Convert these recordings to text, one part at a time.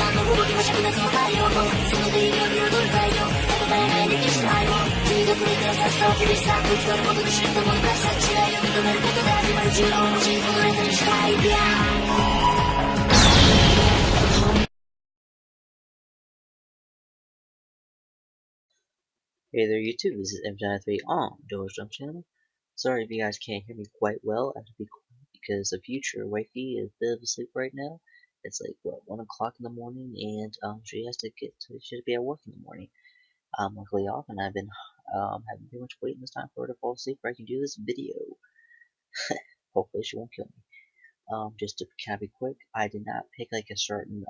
Hey there YouTube, this is M93 on Door's Jump Channel. Sorry if you guys can't hear me quite well, I have to be quiet because the future wifey is a bit of asleep right now. It's like, what, 1 o'clock in the morning, and she has to she should be at work in the morning. I'm luckily off, and I've been having pretty much waiting this time for her to fall asleep where I can do this video. Hopefully she won't kill me. Just to kind of be quick, I did not pick like a certain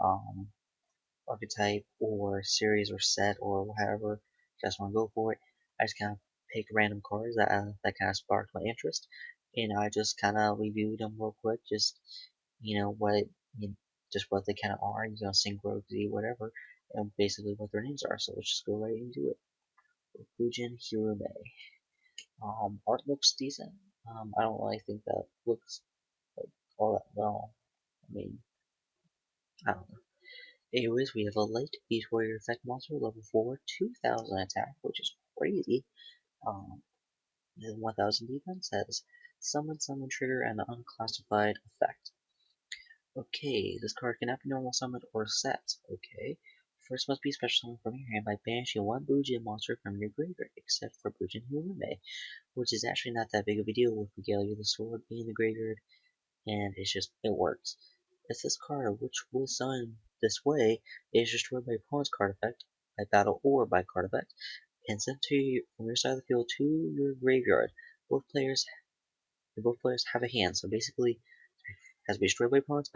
archetype or series or set or whatever you guys want to go for it. I just kind of picked random cards that kind of sparked my interest, and I just kind of reviewed them real quick, just just what they kind of are, Synchro, Z, whatever, and basically what their names are. So let's just go right into it. Fujin Hirume. Art looks decent. I don't really think that looks like all that well. I mean, I don't know. Anyways, we have a light Beast Warrior effect monster, level 4, 2000 attack, which is crazy. Then 1000 defense, has summon trigger, and an unclassified effect. Okay, this card cannot be normal summoned or set. Okay. First must be special summoned from your hand by banishing one Bujin monster from your graveyard, except for Bujin Hirume, which is actually not that big of a deal with Regalia the Sword being in the graveyard, and it works. If this card, which was summoned this way, is destroyed by opponent's card effect, by battle or by card effect, and sent from your side of the field to your graveyard. Both players have a hand, so basically it has to be destroyed by opponent's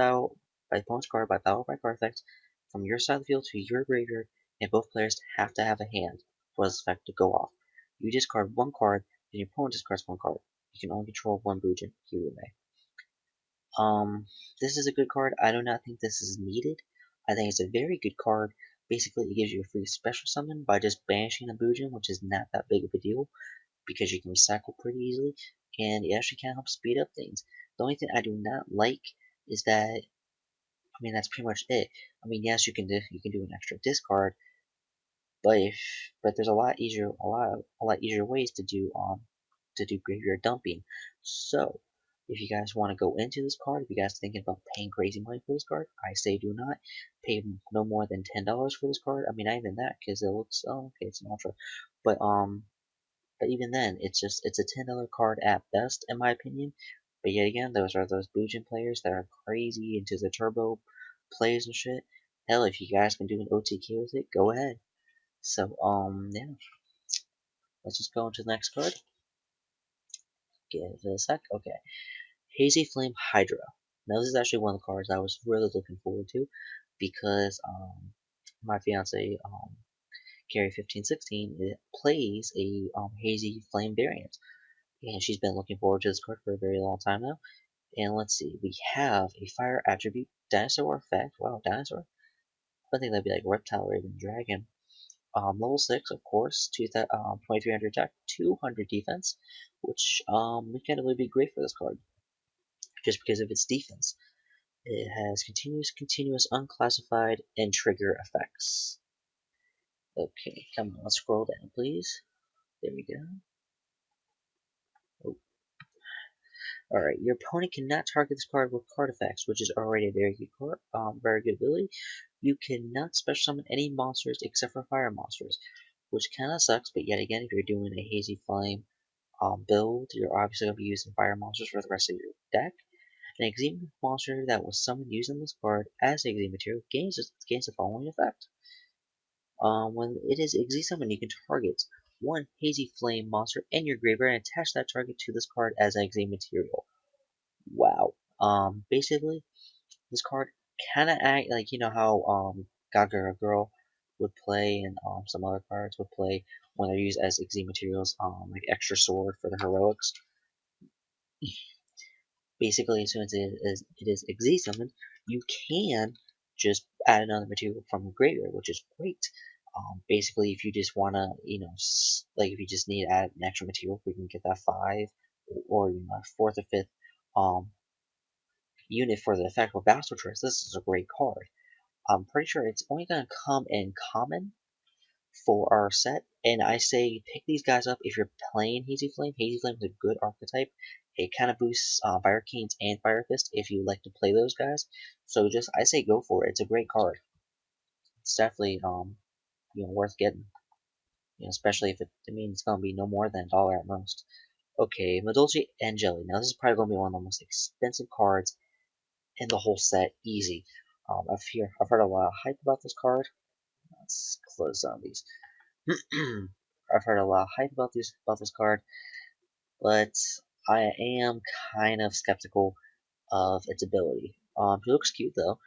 card, by battle or by card effect, from your side of the field to your graveyard, and both players have to have a hand for this effect to go off. You discard one card, and your opponent discards one card. You can only control one Bujin Hirume. This is a good card. I do not think this is needed. I think it's a very good card. Basically, it gives you a free special summon by just banishing a Bujin, which is not that big of a deal because you can recycle pretty easily, and it actually can help speed up things. The only thing I do not like is that, that's pretty much it. Yes, you can do an extra discard, but there's a lot easier ways to do graveyard dumping. So if you guys want to go into this card, if you guys are thinking about paying crazy money for this card, I say do not pay no more than $10 for this card. Not even that, because it looks, okay, it's an ultra, but even then, it's a $10 card at best, in my opinion. But yet again, those are those Bujin players that are crazy into the turbo plays and shit. Hell, if you guys can do an OTK with it, go ahead. So, yeah. Let's just go into the next card. Give it a sec. Okay. Hazy Flame Hydra. Now, this is actually one of the cards I was really looking forward to because, my fiance, Carrie 1516, it plays a Hazy Flame variant. And she's been looking forward to this card for a very long time now. And let's see, we have a fire attribute, dinosaur effect. Wow, dinosaur. I think that'd be like reptile or even dragon. Level 6, of course, 2300 attack, 200 defense, which mechanically would be great for this card, just because of its defense. It has continuous, unclassified, and trigger effects. Okay, come on, let's scroll down, please. There we go. Oh. Alright, your opponent cannot target this card with card effects, which is already a very good card, very good ability. You cannot special summon any monsters except for fire monsters, which kinda sucks, but yet again, if you're doing a Hazy Flame build, you're obviously going to be using fire monsters for the rest of your deck. An Eczema monster that was summoned using this card as Eczema material gains the following effect. When it is Eczema summoned, you can target one Hazy Flame monster in your graveyard and attach that target to this card as an Eczema material. Wow. Basically, this card kinda act like, how Gaga Girl would play and some other cards would play when they're used as Eczema materials, like extra sword for the heroics. Basically, as soon as it is Eczema summoned, you can just add another material from the graveyard, which is great. Basically, if you just wanna, like if you just need to add an extra material, we can get that 5 or fourth or fifth unit for the effect of Battle Tricks. This is a great card. I'm pretty sure it's only going to come in common for our set, and I say pick these guys up if you're playing Hazy Flame. Hazy Flame is a good archetype. It kind of boosts Fire Canes and Fire Fist if you like to play those guys. So just I say go for it. It's a great card. It's definitely worth getting. Especially if it means it's gonna be no more than $1 at most. Okay, Madolche and Jelly. Now this is probably gonna be one of the most expensive cards in the whole set. Easy. I've heard a lot of hype about this card. Let's close down these. I've heard a lot of hype about this card, but I am kind of skeptical of its ability. He looks cute though.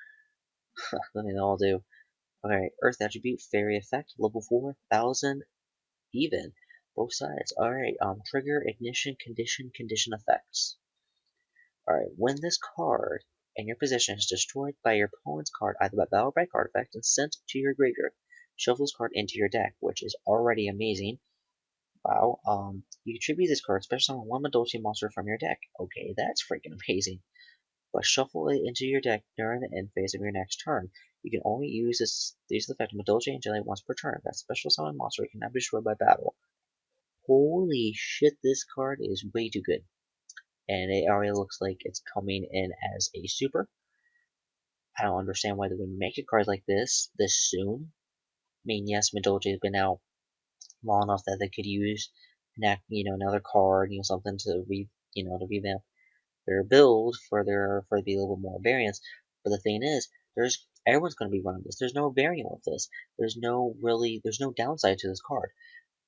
Let me know I'll do. Alright, Earth Attribute, Fairy Effect, level 4, 1000, even. Both sides. Alright, trigger, ignition, condition effects. Alright, when this card in your possession is destroyed by your opponent's card, either by battle or by card effect, and sent to your graveyard, shuffle this card into your deck, which is already amazing. Wow, you attribute this card special on one Madolche monster from your deck. Okay, that's freaking amazing. But shuffle it into your deck during the end phase of your next turn. You can only use this effect of Madolche and Jelly once per turn. That special summon monster cannot be destroyed by battle. Holy shit, this card is way too good. And it already looks like it's coming in as a super. I don't understand why they would make a card like this soon. I mean, yes, Madolche has been out long enough that they could use another card, something to to revamp their build for to be a little bit more variance. But the thing is, everyone's going to be running this. There's no variant with this. There's no downside to this card.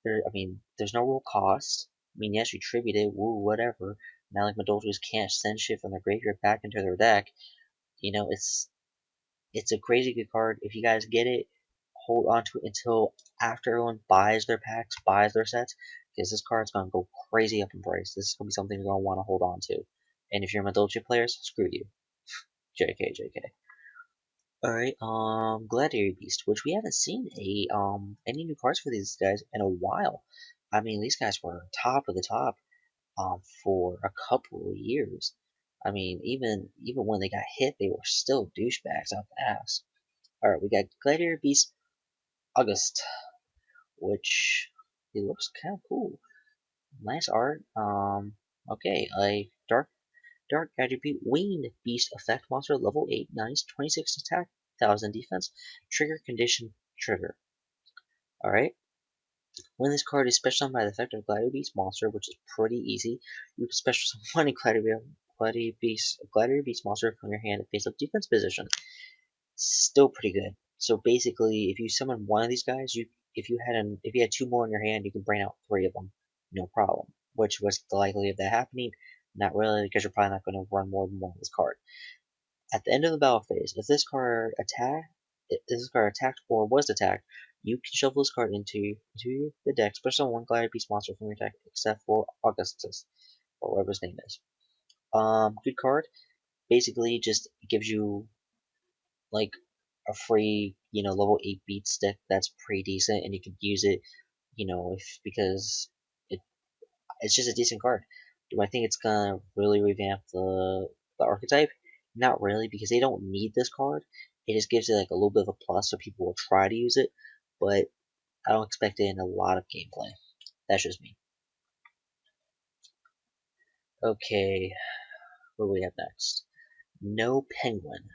There's no real cost. I mean, yes, you tribute it, woo, whatever. Now, like Madolches can't send shit from their graveyard back into their deck. It's a crazy good card. If you guys get it, hold on to it until after everyone buys their packs, buys their sets, because this card's gonna go crazy up in price. This is gonna be something you're gonna want to hold on to. And if you're Madolche players, screw you. JK, JK. Alright, Gladiator Beast, which we haven't seen any new cards for these guys in a while. I mean, these guys were top of the top for a couple of years. I mean, even when they got hit, they were still douchebags out the ass. Alright, we got Gladiator Beast August, which he looks kind of cool. Nice art. Okay, a dark attribute winged beast effect monster level 8, nice, 26 attack, 1000 defense, trigger condition trigger. Alright. When this card is special by the effect of Gladiator Beast monster, which is pretty easy, you can special summon a Gladiator Beast monster from your hand at face up defense position. Still pretty good. So basically, if you summon one of these guys, if you had 2 more in your hand, you can bring out 3 of them, no problem. Which was the likelihood of that happening? Not really, because you're probably not going to run more than one of this card. At the end of the battle phase, if this card attacked or was attacked, you can shuffle this card into the deck, special one Gladiator Beast monster from your deck, except for Augustus, or whatever his name is. Good card. Basically, just gives you like a free, level 8 beat stick that's pretty decent, and you could use it, because it's just a decent card. Do I think it's gonna really revamp the archetype? Not really, because they don't need this card. It just gives it like a little bit of a plus, so people will try to use it, but I don't expect it in a lot of gameplay. That's just me. Okay, what do we have next? No Penguin.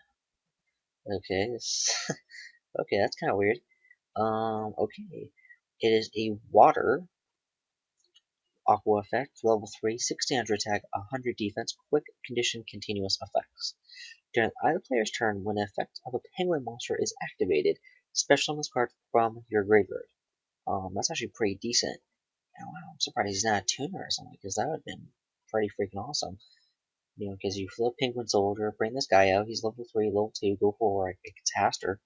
Okay, okay, that's kind of weird. Okay. It is a water aqua effect, level 3, 1600 attack, 100 defense, quick condition continuous effects. During either player's turn, when an effect of a penguin monster is activated, special summon this card from your graveyard. That's actually pretty decent. I'm surprised he's not a tuner or something, because that would have been pretty freaking awesome. Because you flip Penguin Soldier, bring this guy out, he's level 3, level 2, go for a Catastor.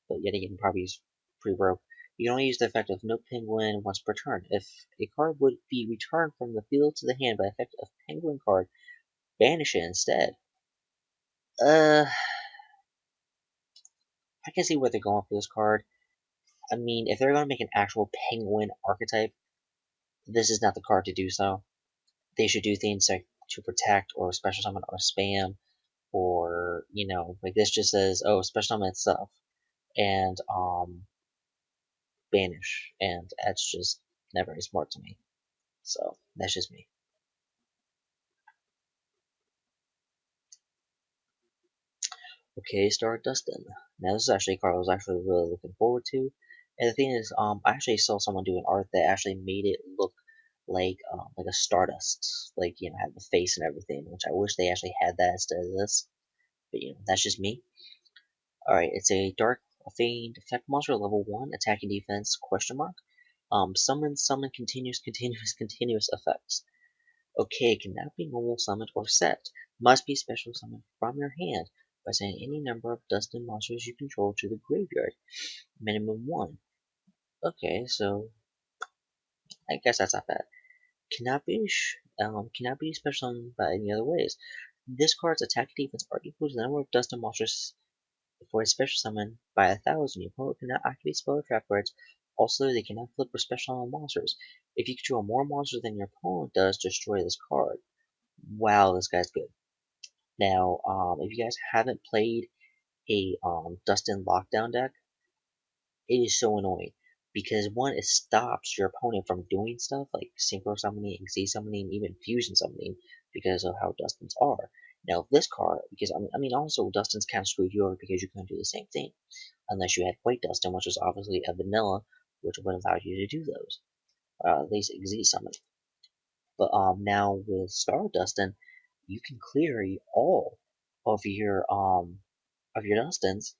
But yet again, probably is pretty broke. You can only use the effect of no penguin once per turn. If a card would be returned from the field to the hand by effect of penguin card, banish it instead. I can see where they're going for this card. I mean, if they're going to make an actual penguin archetype, this is not the card to do so. They should do things like to protect or special summon or spam, or, like this just says, oh, special summon itself. and banish, and that's just not very smart to me. So that's just me. Okay, start Dustin. Now this is actually a card I was actually really looking forward to. And the thing is, I actually saw someone do an art that actually made it look like a Stardust, like had the face and everything, which I wish they actually had that instead of this. But that's just me. All right, it's a dark fiend effect monster level 1, attacking defense question mark. Summon continuous effects. Okay, cannot be normal summoned or set. Must be special summoned from your hand by sending any number of dusted monsters you control to the graveyard. Minimum 1. Okay, so I guess that's not bad. Cannot be special summoned by any other ways. This card's attack and defense are equal to the number of dusted monsters for a special summon by 1,000. Your opponent cannot activate spell or trap cards. Also, they cannot flip or special summon monsters. If you control more monsters than your opponent does, destroy this card. Wow, this guy's good. Now, if you guys haven't played a Dustin Lockdown deck, it is so annoying because one, it stops your opponent from doing stuff like synchro summoning, Z summoning, even fusion summoning because of how Dustins are. Now, this card, because also Dustin's kind of screwed you over because you couldn't do the same thing unless you had White Dustin, which was obviously a vanilla, which would allow you to do those, at least Z summon. But now with Star Dustin, you can clear all of your Dustins.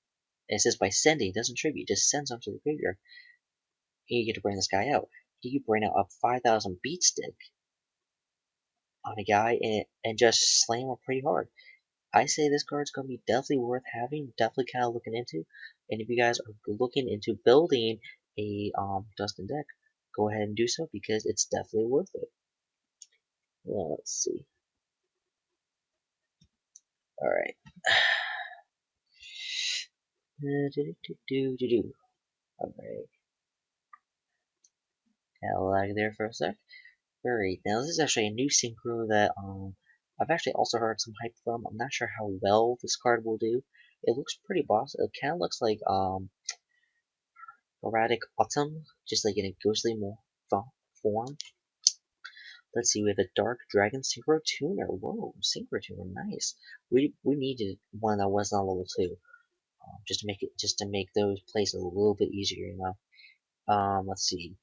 And it says by sending, it doesn't tribute, it just sends them to the graveyard. And you get to bring this guy out. You can bring out a 5,000 beat stick on a guy and just slam him pretty hard. I say this card's gonna be definitely worth having, definitely kind of looking into. And if you guys are looking into building a Dustin deck, go ahead and do so because it's definitely worth it. Well, let's see. All right. All right. Got a lag there for a sec. Alright, now this is actually a new synchro that I've actually also heard some hype from. I'm not sure how well this card will do. It looks pretty boss. It kind of looks like erratic autumn, just like in a ghostly form. Let's see, we have a dark dragon synchro tuner. Whoa, synchro tuner, nice. We needed one that wasn't on level 2, just to make those plays a little bit easier, let's see.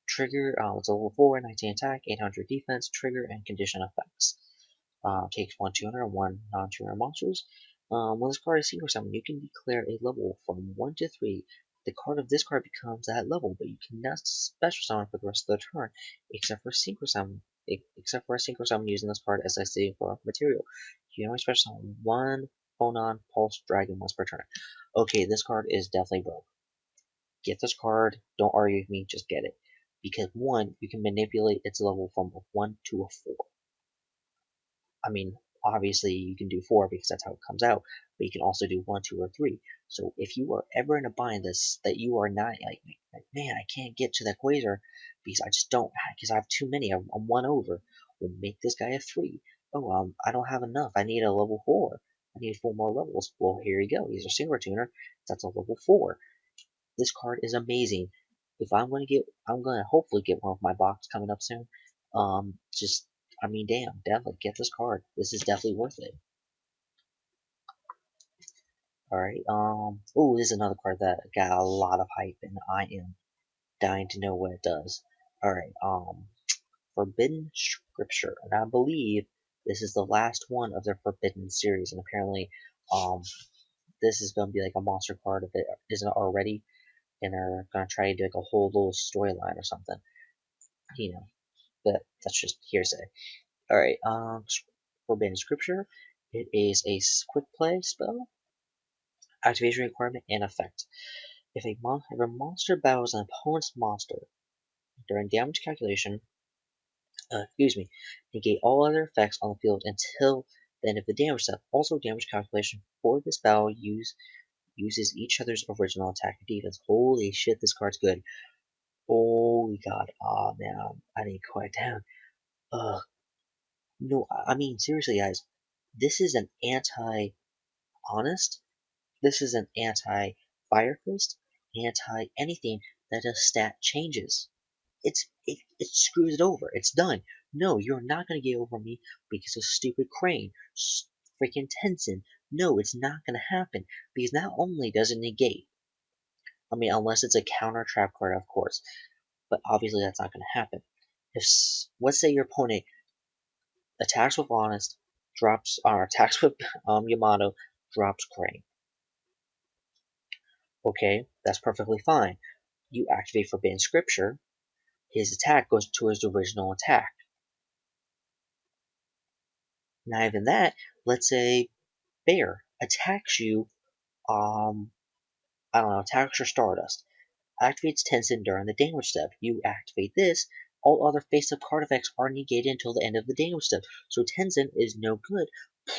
Trigger, it's a level 4, 19 attack, 800 defense, trigger, and condition effects. Takes 1 tuner and 1 non-tuner monsters. When this card is synchro summon, you can declare a level from 1 to 3. The card of this card becomes that level, but you cannot special summon for the rest of the turn, except for synchro summon. Except for a synchro summon using this card as I say for material. You can only special summon 1 Phonon Pulse Dragon once per turn. Okay, this card is definitely broke. Get this card, don't argue with me, just get it. Because 1, you can manipulate its level from a 1 to a 4. I mean, obviously you can do 4 because that's how it comes out, but you can also do 1, 2, or 3. So if you are ever in a bind that you are not like man, I can't get to that Quasar because I just don't, because I have too many, I'm 1 over. Well, make this guy a 3. Oh, I don't have enough. I need a level 4. I need 4 more levels. Well, here you go. He's a Synchro Tuner. That's a level 4. This card is amazing. If I'm gonna hopefully get one of my box coming up soon. Just, damn, definitely get this card. This is definitely worth it. All right. Oh, this is another card that got a lot of hype, and I am dying to know what it does. All right. Forbidden Scripture, and I believe this is the last one of their Forbidden series, and apparently, this is gonna be like a monster card if it isn't already, and they're gonna try to do like a whole little storyline or something. But that's just hearsay. Alright, Forbidden Scripture. It is a quick play spell, activation requirement, and effect. If a monster battles an opponent's monster during damage calculation, negate all other effects on the field until the end of the damage step. Also, damage calculation for this battle uses each other's original attack or defense. Holy shit, this card's good. Holy god. Oh man, I need to quiet down. Ugh. No, seriously, guys. This is an anti-honest. This is an anti Fire Fist, anti-anything that does stat changes. It screws it over. It's done. No, you're not gonna get over me because of stupid Crane. Freaking Tenzin. No, it's not gonna happen because not only does it negate, I mean, unless it's a counter trap card, of course, but obviously that's not gonna happen. If let's say your opponent attacks with Honest, drops or attacks with Yamato, drops Crane. Okay, that's perfectly fine. You activate Forbidden Scripture, his attack goes to his original attack. Not even that, let's say Bear attacks you, I don't know, attacks your Stardust. Activates Tenzin during the damage step. You activate this, all other face-up card effects are negated until the end of the damage step. So Tenzin is no good.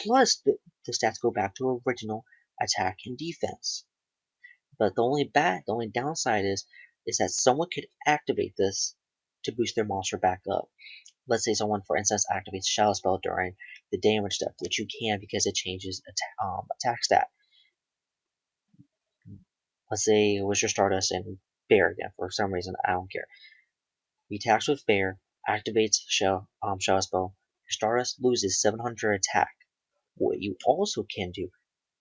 Plus, the stats go back to original attack and defense. But the only downside is that someone could activate this to boost their monster back up. Let's say someone, for instance, activates Shadow Spell during the damage step, which you can because it changes attack stat. Let's say it was your Stardust and Bear again for some reason, I don't care. He attacks with Bear, activates Shadow Spell. Your Stardust loses 700 attack. What you also can do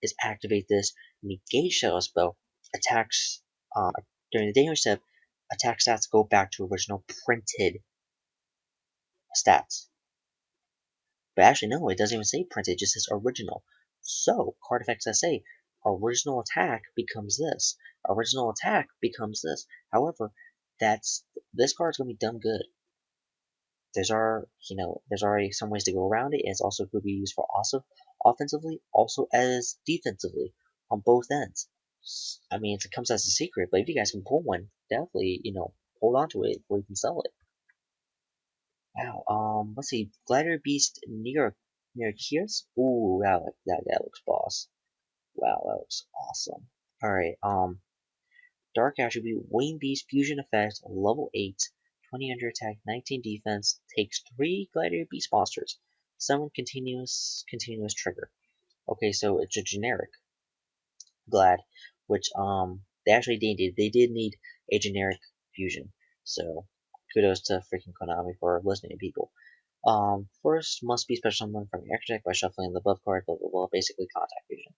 is activate this, negate Shadow Spell, attacks during the damage step, attack stats go back to original printed stats. But actually, no, it doesn't even say printed, it just says original. So, card effects SA, original attack becomes this. Original attack becomes this. However, this card's gonna be dumb good. There's already some ways to go around it, and it's also could be used for also offensively, also as defensively on both ends. I mean, it comes as a secret, but if you guys can pull one, definitely, hold on to it before you can sell it. Wow, let's see, Glider Beast near Kiers? Ooh, wow, that looks boss. Wow, that looks awesome. Alright, Dark Attribute, Wing Beast Fusion Effect, level 8, 20 attack, 19 defense, takes 3 Glider Beast monsters. Summon continuous trigger. Okay, so it's a generic Glad, which they did need a generic fusion. So kudos to freaking Konami for listening to people. First must be special summon from your extra deck by shuffling the above card, blah blah blah, basically contact fusion.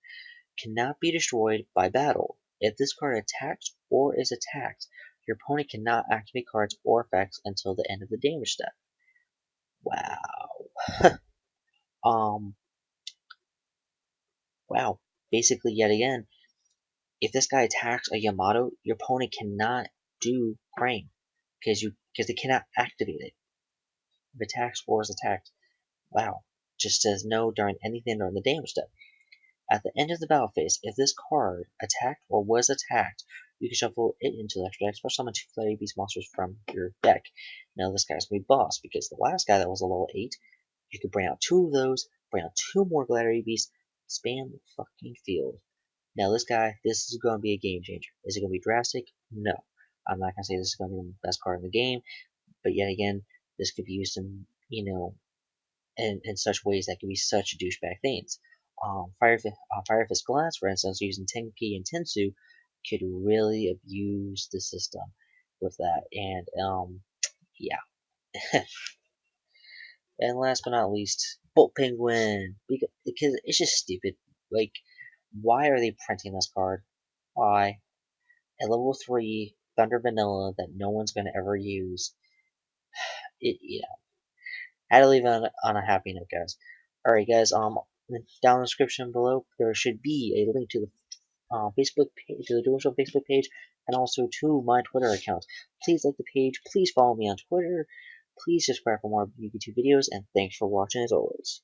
Cannot be destroyed by battle. If this card attacks or is attacked, your opponent cannot activate cards or effects until the end of the damage step. Wow. um wow. Basically yet again, if this guy attacks a Yamato, your opponent cannot do Crane because they cannot activate it. If attacks or is attacked, wow, just says no during anything during the damage step. At the end of the battle phase, if this card attacked or was attacked, you can shuffle it into the extra deck, special summon 2 Gladiator Beast monsters from your deck. Now this guy's gonna be boss because the last guy that was a level 8, you could bring out 2 of those, bring out 2 more Gladiator Beasts, spam the fucking field. Now this is going to be a game changer. Is it going to be drastic? No. I'm not going to say this is going to be the best card in the game, but yet again, this could be used in such ways that could be such douchebag things. Fire Fist Glass, for instance, using Tenki and Tensu, could really abuse the system with that. And, yeah. And last but not least, Bolt Penguin, because it's just stupid. Like, why are they printing this card? Why? At level 3, Thunder Vanilla that no one's gonna ever use. Had to leave it on a happy note, guys. Alright, guys, down in the description below, there should be a link to the Facebook page, to the Dual Show Facebook page, and also to my Twitter account. Please like the page, please follow me on Twitter, please subscribe for more YouTube videos, and thanks for watching as always.